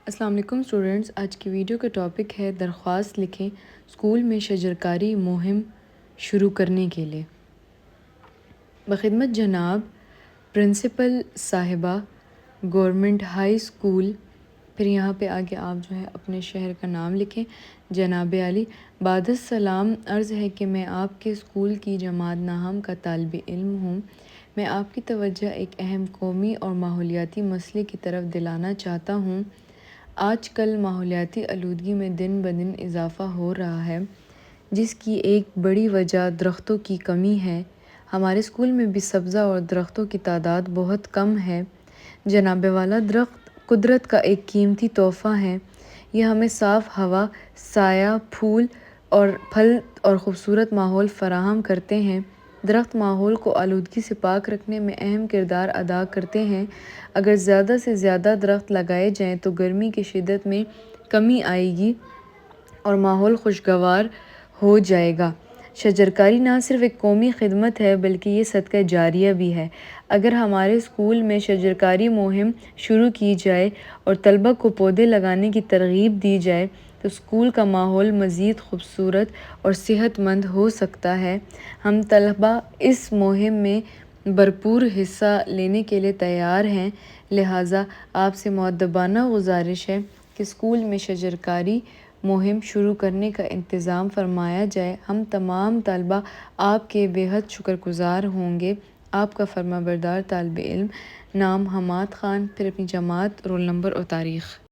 السلام علیکم اسٹوڈنٹس، آج کی ویڈیو کا ٹاپک ہے درخواست لکھیں اسکول میں شجرکاری مہم شروع کرنے کے لیے۔ بخدمت جناب پرنسپل صاحبہ گورنمنٹ ہائی اسکول، پھر یہاں پہ آگے آپ اپنے شہر کا نام لکھیں۔ جناب عالی، بعد السلام عرض ہے کہ میں آپ کے اسکول کی جماعت ناہم کا طالب علم ہوں۔ میں آپ کی توجہ ایک اہم قومی اور ماحولیاتی مسئلے کی طرف دلانا چاہتا ہوں۔ آج کل ماحولیاتی آلودگی میں دن بدن اضافہ ہو رہا ہے، جس کی ایک بڑی وجہ درختوں کی کمی ہے۔ ہمارے اسکول میں بھی سبزہ اور درختوں کی تعداد بہت کم ہے۔ جناب والا، درخت قدرت کا ایک قیمتی تحفہ ہے۔ یہ ہمیں صاف ہوا، سایہ، پھول اور پھل اور خوبصورت ماحول فراہم کرتے ہیں۔ درخت ماحول کو آلودگی سے پاک رکھنے میں اہم کردار ادا کرتے ہیں۔ اگر زیادہ سے زیادہ درخت لگائے جائیں تو گرمی کی شدت میں کمی آئے گی اور ماحول خوشگوار ہو جائے گا۔ شجرکاری نہ صرف ایک قومی خدمت ہے بلکہ یہ صدقہ جاریہ بھی ہے۔ اگر ہمارے اسکول میں شجرکاری مہم شروع کی جائے اور طلبہ کو پودے لگانے کی ترغیب دی جائے تو اسکول کا ماحول مزید خوبصورت اور صحت مند ہو سکتا ہے۔ ہم طلبہ اس مہم میں بھرپور حصہ لینے کے لیے تیار ہیں، لہٰذا آپ سے مؤدبانہ گزارش ہے کہ اسکول میں شجرکاری مہم شروع کرنے کا انتظام فرمایا جائے۔ ہم تمام طلبہ آپ کے بے حد شکر گزار ہوں گے۔ آپ کا فرمانبردار طالب علم، نام حماد خان، پھر اپنی جماعت، رول نمبر اور تاریخ۔